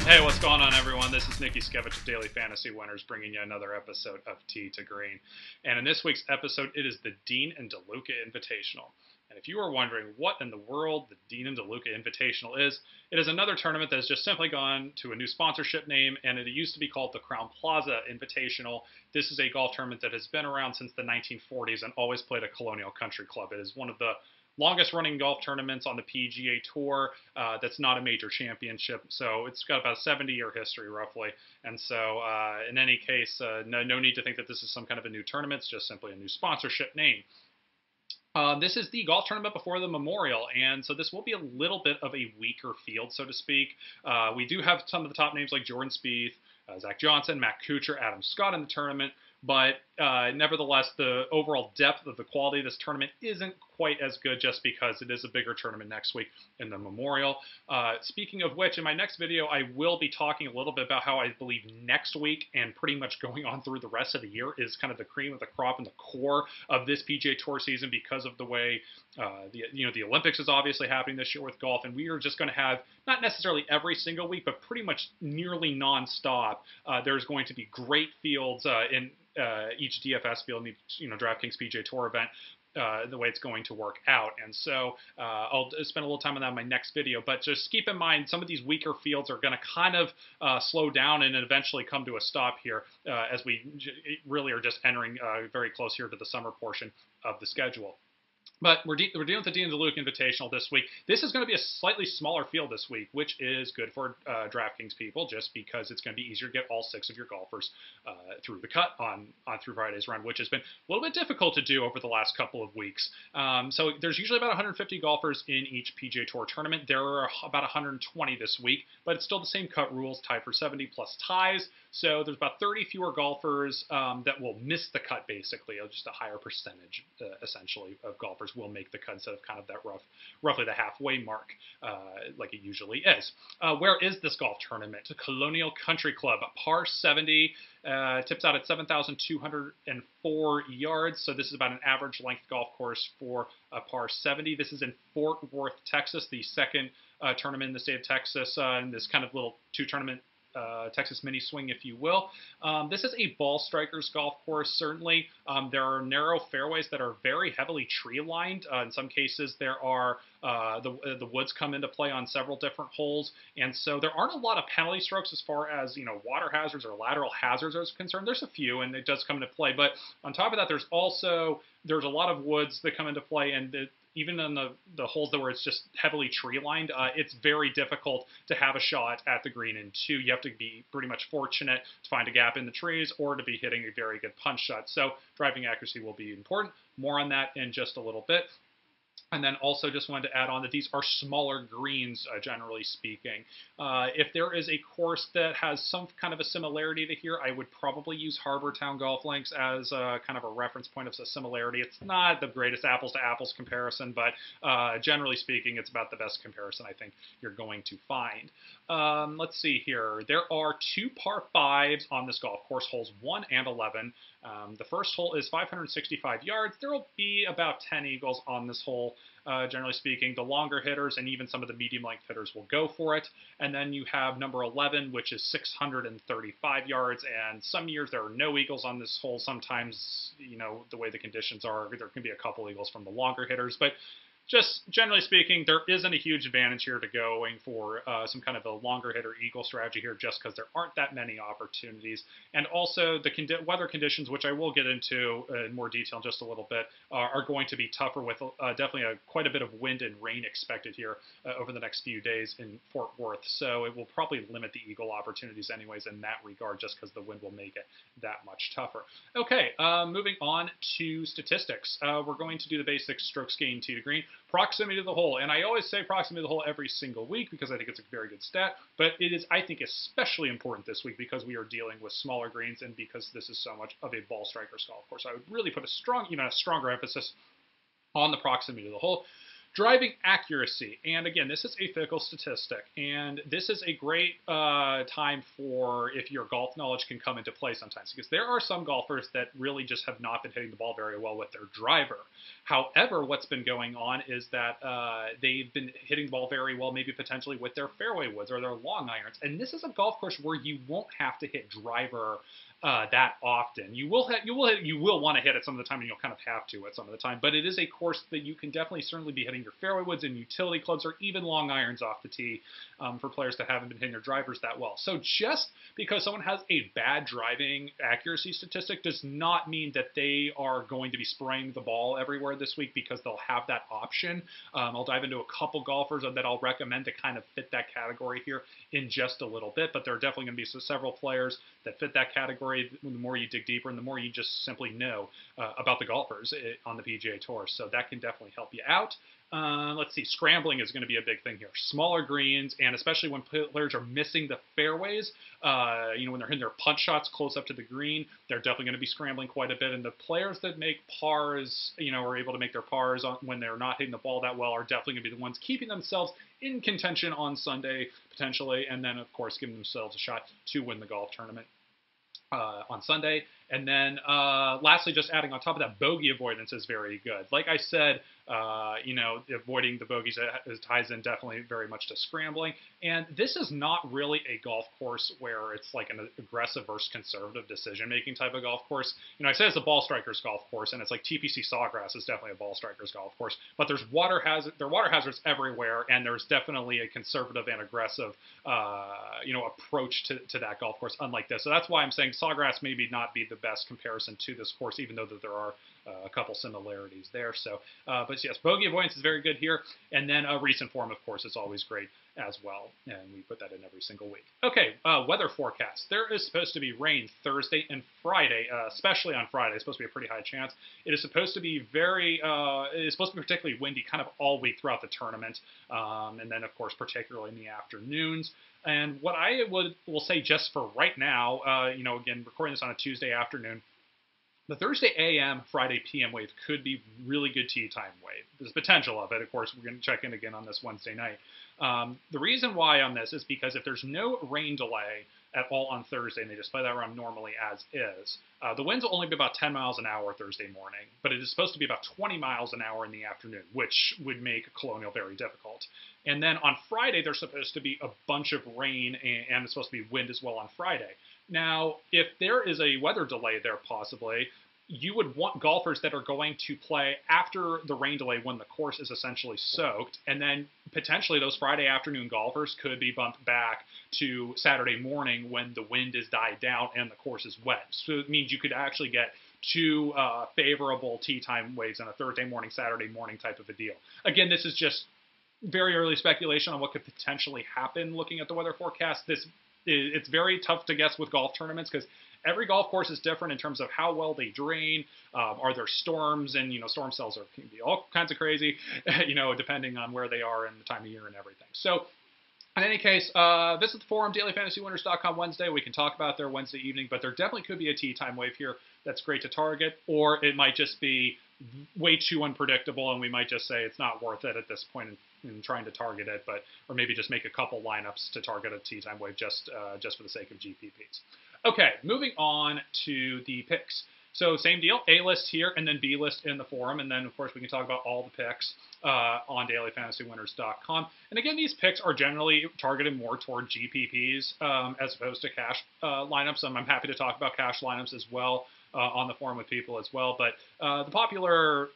Hey, what's going on, everyone? This is Juskewycz of Daily Fantasy Winners, bringing you another episode of Tee to Green. And in this week's episode, it is the Dean and Deluca Invitational. And if you are wondering what in the world the Dean and Deluca Invitational is, it is another tournament that has just simply gone to a new sponsorship name, and it used to be called the Crown Plaza Invitational. This is a golf tournament that has been around since the 1940s and always played at Colonial Country Club. It is one of the longest running golf tournaments on the PGA Tour that's not a major championship. So it's got about a 70-year history, roughly. And so in any case, no need to think that this is some kind of a new tournament. It's just simply a new sponsorship name. This is the golf tournament before the Memorial, and so this will be a little bit of a weaker field, so to speak. We do have some of the top names like Jordan Spieth, Zach Johnson, Matt Kuchar, Adam Scott in the tournament, but nevertheless, the overall depth of the quality of this tournament isn't quite as good just because it is a bigger tournament next week in the Memorial. Speaking of which, in my next video, I will be talking a little bit about how I believe next week and pretty much going on through the rest of the year is kind of the cream of the crop and the core of this PGA Tour season because of the way the Olympics is obviously happening this year with golf, and we are just going to have not necessarily every single week, but pretty much nearly nonstop. There's going to be great fields in each DFS field, DraftKings PGA Tour event. The way it's going to work out. And so I'll spend a little time on that in my next video. But just keep in mind, some of these weaker fields are going to kind of slow down and eventually come to a stop here as we really are just entering very close here to the summer portion of the schedule. But we're dealing with the Dean and Deluca Invitational this week. This is going to be a slightly smaller field this week, which is good for DraftKings people, just because it's going to be easier to get all 6 of your golfers through the cut on through Friday's run, which has been a little bit difficult to do over the last couple of weeks. So there's usually about 150 golfers in each PGA Tour tournament. There are about 120 this week, but it's still the same cut rules, tied for 70 plus ties. So there's about 30 fewer golfers that will miss the cut, basically. Just a higher percentage, essentially, of golfers will make the cut instead of kind of that roughly the halfway mark, like it usually is. Where is this golf tournament? Colonial Country Club, par 70, tips out at 7,204 yards. So this is about an average length golf course for a par 70. This is in Fort Worth, Texas, the second tournament in the state of Texas, in this kind of little two-tournament Texas mini swing, if you will. This is a ball strikers golf course, certainly. There are narrow fairways that are very heavily tree lined. In some cases, there are the woods come into play on several different holes, and so there aren't a lot of penalty strokes as far as water hazards or lateral hazards are concerned. There's a few, and it does come into play. But on top of that, there's a lot of woods that come into play, and even in the holes where it's just heavily tree lined, it's very difficult to have a shot at the green in 2. You have to be pretty much fortunate to find a gap in the trees or to be hitting a very good punch shot. So driving accuracy will be important. More on that in just a little bit. And then also just wanted to add on that these are smaller greens, generally speaking. If there is a course that has some kind of a similarity to here, I would probably use Harbortown Golf Links as kind of a reference point of a similarity. It's not the greatest apples-to-apples comparison, but generally speaking, it's about the best comparison I think you're going to find. Let's see here. There are 2 par 5s on this golf course, holes 1 and 11. The first hole is 565 yards. There will be about 10 eagles on this hole, generally speaking. The longer hitters and even some of the medium-length hitters will go for it. And then you have number 11, which is 635 yards. And some years there are no eagles on this hole. Sometimes, the way the conditions are, there can be a couple eagles from the longer hitters. But just generally speaking, there isn't a huge advantage here to going for some kind of a longer hitter eagle strategy here just because there aren't that many opportunities. And also the weather conditions, which I will get into in more detail in just a little bit, are going to be tougher with definitely quite a bit of wind and rain expected here over the next few days in Fort Worth. So it will probably limit the eagle opportunities anyways in that regard just because the wind will make it that much tougher. Okay, moving on to statistics. We're going to do the basic strokes gained tee to green. Proximity to the hole, and I always say proximity to the hole every single week because I think it's a very good stat, but it is, I think, especially important this week because we are dealing with smaller greens and because this is so much of a ball strikers golf course. I would really put even a stronger emphasis on the proximity to the hole. Driving accuracy, and again, this is a fickle statistic, and this is a great time for if your golf knowledge can come into play sometimes, because there are some golfers that really just have not been hitting the ball very well with their driver. However, what's been going on is that they've been hitting the ball very well, maybe potentially with their fairway woods or their long irons, and this is a golf course where you won't have to hit driver that often. You will want to hit it some of the time, and you'll kind of have to at some of the time. But it is a course that you can definitely certainly be hitting your fairway woods and utility clubs, or even long irons off the tee for players that haven't been hitting their drivers that well. So just because someone has a bad driving accuracy statistic does not mean that they are going to be spraying the ball everywhere this week, because they'll have that option. I'll dive into a couple golfers that I'll recommend to kind of fit that category here in just a little bit, but there are definitely going to be several players that fit that category the more you dig deeper and the more you just simply know about the golfers on the PGA Tour. So that can definitely help you out. Let's see, scrambling is going to be a big thing here. Smaller greens, and especially when players are missing the fairways, when they're hitting their punch shots close up to the green, they're definitely going to be scrambling quite a bit. And the players that make pars, are able to make their pars when they're not hitting the ball that well, are definitely going to be the ones keeping themselves in contention on Sunday, potentially, and then, of course, giving themselves a shot to win the golf tournament on Sunday. And then lastly, just adding on top of that, bogey avoidance is very good. Like I said, avoiding the bogeys ties in definitely very much to scrambling. And this is not really a golf course where it's like an aggressive versus conservative decision-making type of golf course. I said it's a ball strikers golf course, and it's like TPC Sawgrass is definitely a ball strikers golf course. But there are water hazards everywhere, and there's definitely a conservative and aggressive, approach to that golf course, unlike this. So that's why I'm saying Sawgrass maybe not be the best comparison to this course, even though that there are a couple similarities there. So, but yes, bogey avoidance is very good here. And then a recent form, of course, is always great as well. And we put that in every single week. Okay, weather forecast. There is supposed to be rain Thursday and Friday, especially on Friday. It's supposed to be a pretty high chance. It is supposed to be particularly windy kind of all week throughout the tournament. And then, of course, particularly in the afternoons. And what I will say just for right now, again, recording this on a Tuesday afternoon, the Thursday AM, Friday PM wave could be really good tee time wave. There's potential of it. Of course, we're going to check in again on this Wednesday night. The reason why on this is because if there's no rain delay at all on Thursday, and they just play that around normally as is, the winds will only be about 10 miles an hour Thursday morning, but it is supposed to be about 20 miles an hour in the afternoon, which would make Colonial very difficult. And then on Friday, there's supposed to be a bunch of rain, and it's supposed to be wind as well on Friday. Now, if there is a weather delay there possibly, you would want golfers that are going to play after the rain delay when the course is essentially soaked, and then potentially those Friday afternoon golfers could be bumped back to Saturday morning when the wind is died down and the course is wet. So it means you could actually get two favorable tee time waves on a Thursday morning, Saturday morning type of a deal. Again, this is just very early speculation on what could potentially happen looking at the weather forecast. It's very tough to guess with golf tournaments because every golf course is different in terms of how well they drain. Are there storms? And, storm cells can be all kinds of crazy, depending on where they are and the time of year and everything. So in any case, visit the forum, DailyFantasyWinners.com Wednesday. We can talk about it there Wednesday evening, but there definitely could be a tee time wave here that's great to target, or it might just be way too unpredictable, and we might just say it's not worth it at this point in trying to target it, or maybe just make a couple lineups to target a tee time wave just for the sake of GPPs. Okay, moving on to the picks. So same deal, A list here and then B list in the forum. And then, of course, we can talk about all the picks on DailyFantasyWinners.com. And again, these picks are generally targeted more toward GPPs as opposed to cash lineups. I'm happy to talk about cash lineups as well on the forum with people as well. But the popular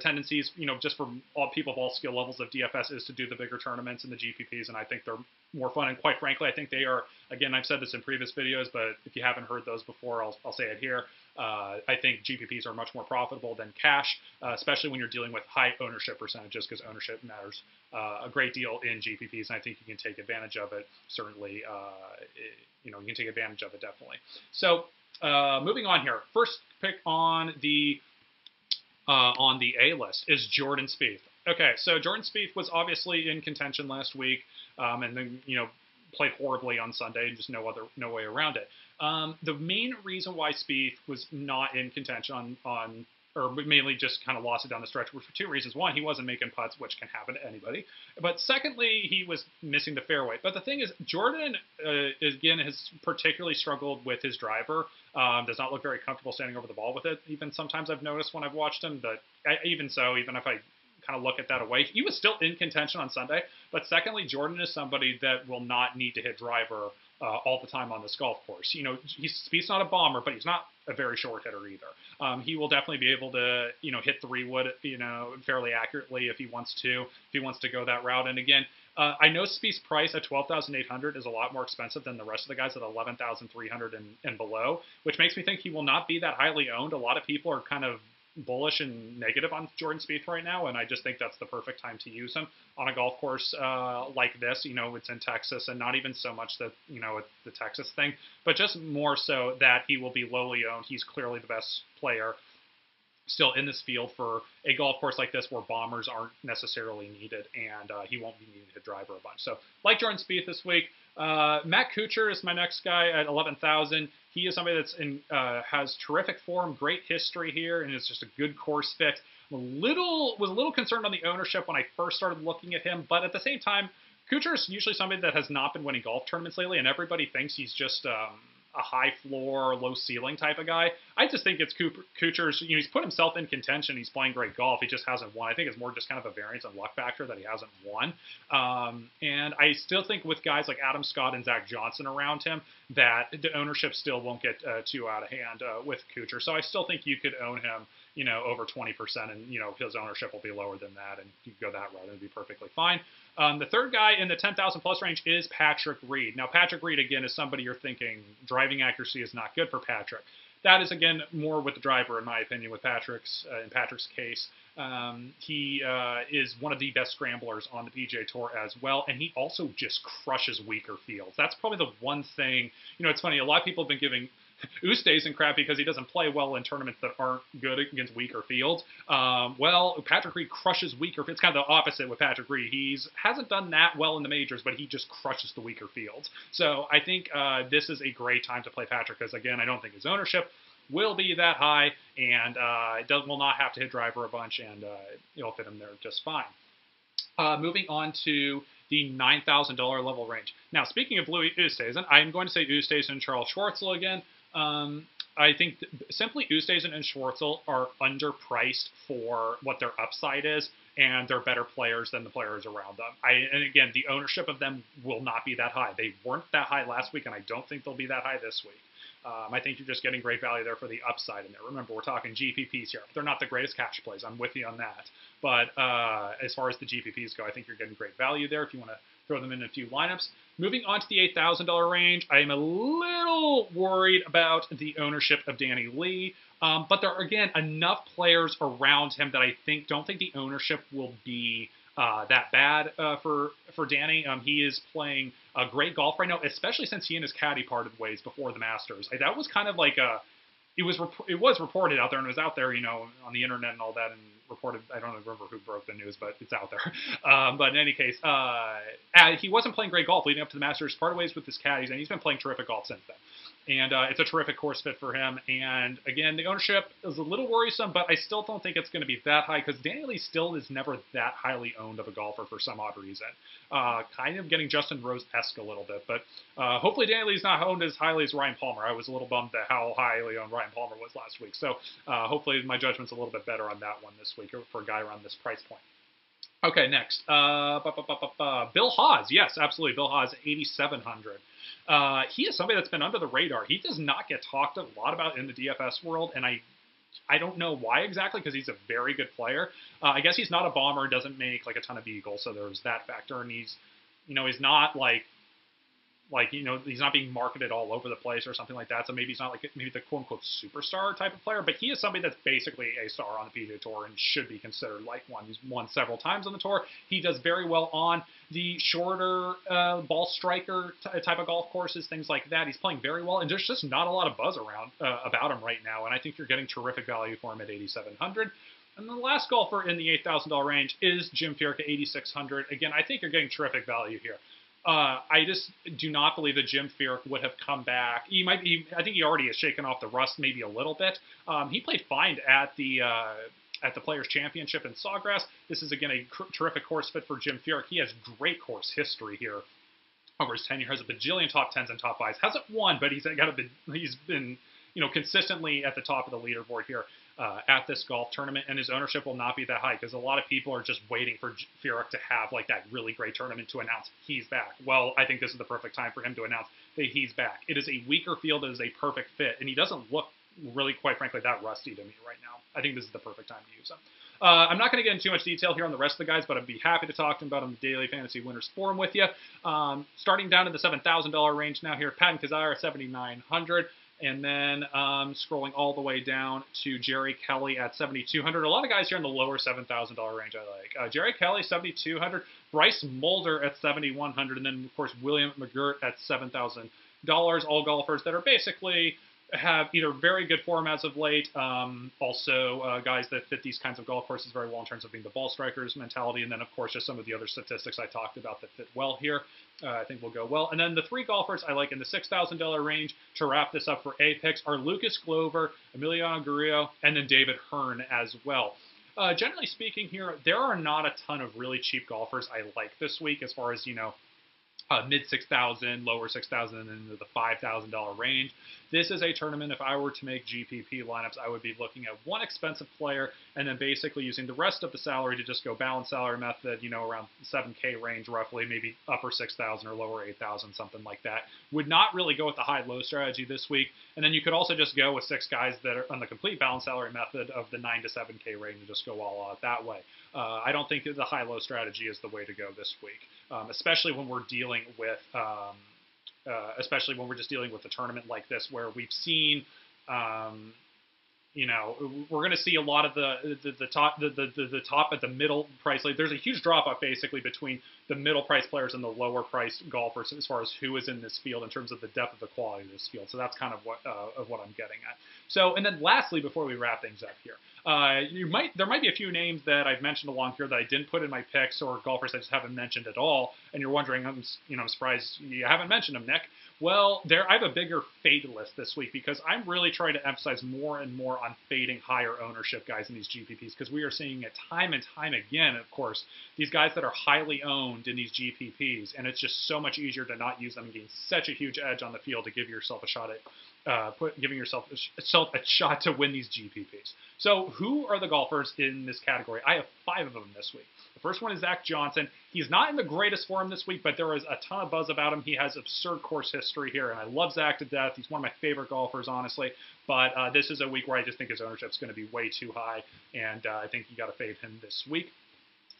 tendencies, just for all people of all skill levels of DFS is to do the bigger tournaments and the GPPs. And I think they're more fun. And quite frankly, I think they are, again, I've said this in previous videos, but if you haven't heard those before, I'll say it here. I think GPPs are much more profitable than cash, especially when you're dealing with high ownership percentages, because ownership matters a great deal in GPPs, and I think you can take advantage of it. Certainly, you can take advantage of it definitely. So moving on here, first pick on the A list is Jordan Spieth. Okay, so Jordan Spieth was obviously in contention last week, and then played horribly on Sunday, and just no way around it. The main reason why Spieth was not in contention on or mainly just kind of lost it down the stretch, which for two reasons. One, he wasn't making putts, which can happen to anybody. But secondly, he was missing the fairway. But the thing is, Jordan, again, has particularly struggled with his driver. Does not look very comfortable standing over the ball with it. Even sometimes I've noticed when I've watched him. But even so, even if I kind of look at that away, he was still in contention on Sunday. But secondly, Jordan is somebody that will not need to hit driver all the time on this golf course. You know, Spieth's not a bomber, but he's not a very short hitter either. He will definitely be able to, you know, hit 3-wood, you know, fairly accurately if he wants to go that route. And again, I know Spieth's price at $12,800 is a lot more expensive than the rest of the guys at $11,300 and below, which makes me think he will not be that highly owned. A lot of people are kind of bullish and negative on Jordan Spieth right now, and I just think that's the perfect time to use him on a golf course like this. You know, it's in Texas, and not even so much that, you know, it's the Texas thing, but just more so that he will be lowly owned. He's clearly the best player still in this field for a golf course like this where bombers aren't necessarily needed, and he won't be needing to driver a bunch. So, like Jordan Spieth this week, Matt Kuchar is my next guy at 11,000. He is somebody that's has terrific form, great history here, and is just a good course fit. Was a little concerned on the ownership when I first started looking at him, but at the same time, Kuchar is usually somebody that has not been winning golf tournaments lately, and everybody thinks he's just a high floor, low ceiling type of guy. I just think it's Kuchar's, you know, he's put himself in contention. He's playing great golf. He just hasn't won. I think it's more just kind of a variance and luck factor that he hasn't won. And I still think with guys like Adam Scott and Zach Johnson around him, that the ownership still won't get too out of hand with Kuchar. So I still think you could own him, you know, over 20%, and, you know, his ownership will be lower than that, and you can go that route and it'd be perfectly fine. The third guy in the 10,000 plus range is Patrick Reed. Now, Patrick Reed, again, is somebody you're thinking driving accuracy is not good for Patrick. That is, again, more with the driver, in my opinion, with in Patrick's case. He is one of the best scramblers on the PGA Tour as well, and he also just crushes weaker fields. That's probably the one thing. You know, it's funny, a lot of people have been giving Oosthuizen crap because he doesn't play well in tournaments that aren't good against weaker fields. Well, Patrick Reed crushes weaker fields. It's kind of the opposite with Patrick Reed. He hasn't done that well in the majors, but he just crushes the weaker fields. So I think this is a great time to play Patrick because, again, I don't think his ownership will be that high, and will not have to hit driver a bunch, and it'll fit him there just fine. Moving on to the $9,000 level range. Now, speaking of Louis Oosthuizen, I'm going to say Oosthuizen and Charles Schwartzel again. I think simply Oosthuizen and Schwartzel are underpriced for what their upside is, and they're better players than the players around them. And again, the ownership of them will not be that high. They weren't that high last week, and I don't think they'll be that high this week. I think you're just getting great value there for the upside in there. Remember, we're talking GPPs here. They're not the greatest cash plays. I'm with you on that. But as far as the GPPs go, I think you're getting great value there if you want to throw them in a few lineups. Moving on to the $8,000 range, I am a little worried about the ownership of Danny Lee. But there are, again, enough players around him that I don't think the ownership will be that bad for Danny. He is playing great golf right now, especially since he and his caddy parted ways before the Masters. That was kind of like it was reported out there, and it was out there, you know, on the internet and all that, and reported. I don't remember who broke the news, but it's out there. But in any case, he wasn't playing great golf leading up to the Masters, parted ways with his caddies, and he's been playing terrific golf since then. And it's a terrific course fit for him. And again, the ownership is a little worrisome, but I still don't think it's going to be that high because Danny Lee still is never that highly owned of a golfer for some odd reason. Kind of getting Justin Rose-esque a little bit, but hopefully Danny Lee's not owned as highly as Ryan Palmer. I was a little bummed at how highly owned Ryan Palmer was last week. So hopefully my judgment's a little bit better on that one this week for a guy around this price point. Okay, next. Bill Haas. Yes, absolutely. Bill Haas, 8,700. He is somebody that's been under the radar. He does not get talked a lot about in the DFS world, and I don't know why exactly because he's a very good player. I guess he's not a bomber, doesn't make like a ton of eagles, so there's that factor, and he's not like he's not being marketed all over the place or something like that. So maybe he's not like maybe the quote unquote superstar type of player, but he is somebody that's basically a star on the PGA Tour and should be considered like one. He's won several times on the tour. He does very well on the shorter ball striker type of golf courses, things like that. He's playing very well, and there's just not a lot of buzz around about him right now. And I think you're getting terrific value for him at 8,700. And the last golfer in the $8,000 range is Jim Furyk at 8,600. Again, I think you're getting terrific value here. I just do not believe that Jim Furyk would have come back. I think he already has shaken off the rust maybe a little bit. He played fine at the Players' Championship in Sawgrass. This is, again, a terrific course fit for Jim Furyk. He has great course history here over his tenure. Has a bajillion top 10s and top 5s. Hasn't won, but he's been consistently at the top of the leaderboard here at this golf tournament, and his ownership will not be that high because a lot of people are just waiting for Furyk to have like that really great tournament to announce he's back. Well, I think this is the perfect time for him to announce that he's back. It is a weaker field. It is a perfect fit, and he doesn't look really, quite frankly, that rusty to me right now. I think this is the perfect time to use him. I'm not going to get into too much detail here on the rest of the guys, but I'd be happy to talk to them about on the Daily Fantasy Winners Forum with you. Starting down in the $7,000 range now here, Patton Kizzire at $7,900. And then scrolling all the way down to Jerry Kelly at $7,200. A lot of guys here in the lower $7,000 range I like. Jerry Kelly, $7,200. Bryce Mulder at $7,100. And then, of course, William McGirt at $7,000. All golfers that are basically have either very good form as of late, also guys that fit these kinds of golf courses very well in terms of being the ball strikers mentality, and then, of course, just some of the other statistics I talked about that fit well here. I think will go well. And then the three golfers I like in the $6,000 range to wrap this up for A picks are Lucas Glover, Emiliano Grillo, and then David Hearn as well. Generally speaking here, there are not a ton of really cheap golfers I like this week as far as, mid 6,000, lower 6,000, and into the $5,000 range. This is a tournament. If I were to make GPP lineups, I would be looking at one expensive player and then basically using the rest of the salary to just go balanced salary method, around 7K range roughly, maybe upper 6,000 or lower 8,000, something like that. Would not really go with the high-low strategy this week. And then you could also just go with 6 guys that are on the complete balanced salary method of the 9 to 7K range and just go all out that way. I don't think the high-low strategy is the way to go this week, especially when we're dealing with just dealing with a tournament like this where we've seen, we're going to see a lot of the top at the middle price. Like, there's a huge drop off basically between the middle price players and the lower priced golfers as far as who is in this field in terms of the depth of the quality of this field. So that's kind of what I'm getting at. So, and then lastly, before we wrap things up here, there might be a few names that I've mentioned along here that I didn't put in my picks or golfers I just haven't mentioned at all, and you're wondering, I'm surprised you haven't mentioned them, Nick. Well, I have a bigger fade list this week because I'm really trying to emphasize more and more on fading higher ownership guys in these GPPs because we are seeing it time and time again, of course, these guys that are highly owned in these GPPs, and it's just so much easier to not use them and gain such a huge edge on the field to give yourself a shot at giving yourself a shot to win these GPPs. So who are the golfers in this category? I have 5 of them this week. The first one is Zach Johnson. He's not in the greatest form this week, but there is a ton of buzz about him. He has absurd course history here, and I love Zach to death. He's one of my favorite golfers, honestly. But this is a week where I just think his ownership is going to be way too high, and I think you got to fade him this week.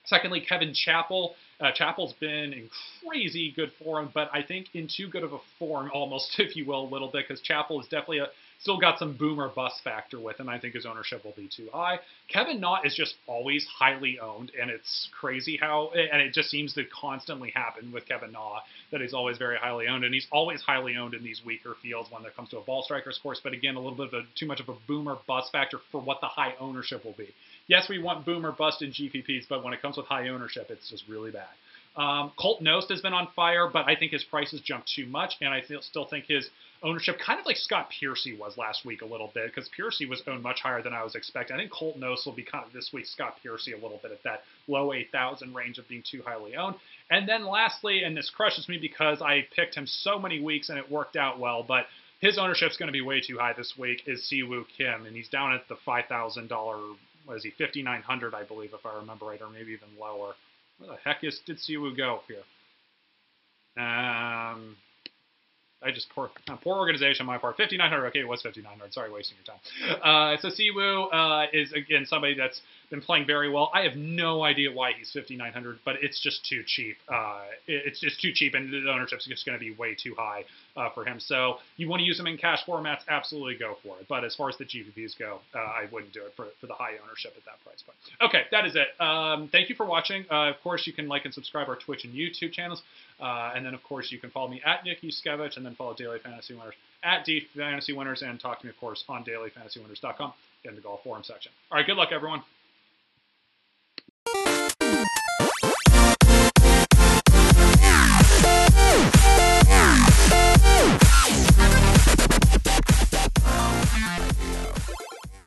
Secondly, Kevin Chappell. Chappell's been in crazy good form, but I think in too good of a form, almost, if you will, a little bit, because Chappell is definitely still got some boomer bust factor with him. I think his ownership will be too high. Kevin Knott is just always highly owned, and it's crazy how, and it just seems to constantly happen with Kevin Knott, that he's always very highly owned, and he's always highly owned in these weaker fields when it comes to a ball striker's course, but again, a little bit of too much of a boomer bust factor for what the high ownership will be. Yes, we want boomer bust in GPPs, but when it comes with high ownership, it's just really bad. Colt Knost has been on fire, but I think his prices jumped too much, and I still think his ownership, kind of like Scott Piercy was last week a little bit, because Piercy was owned much higher than I was expecting. I think Colt Knost will be kind of this week's Scott Piercy a little bit at that low 8,000 range of being too highly owned. And then lastly, and this crushes me because I picked him so many weeks and it worked out well, but his ownership's going to be way too high this week, is Siwoo Kim, and he's down at the $5,000, what is he, $5,900, I believe, if I remember right, or maybe even lower. Where the heck did Siwoo go here? Poor organization on my part. 5,900. Okay, it was 5,900. Sorry, wasting your time. So Siwoo is, again, somebody that's been playing very well. I have no idea why he's 5,900, but it's just too cheap. It's just too cheap, and the ownership's just going to be way too high for him. So you want to use him in cash formats, absolutely go for it. But as far as the GPPs go, I wouldn't do it for the high ownership at that price point. Okay, that is it. Thank you for watching. Of course, you can like and subscribe our Twitch and YouTube channels. And then, of course, you can follow me at Nick Juskewycz, and then follow Daily Fantasy Winners at DFSnerd, and talk to me, of course, on DailyFantasyWinners.com in the golf forum section. All right, good luck, everyone.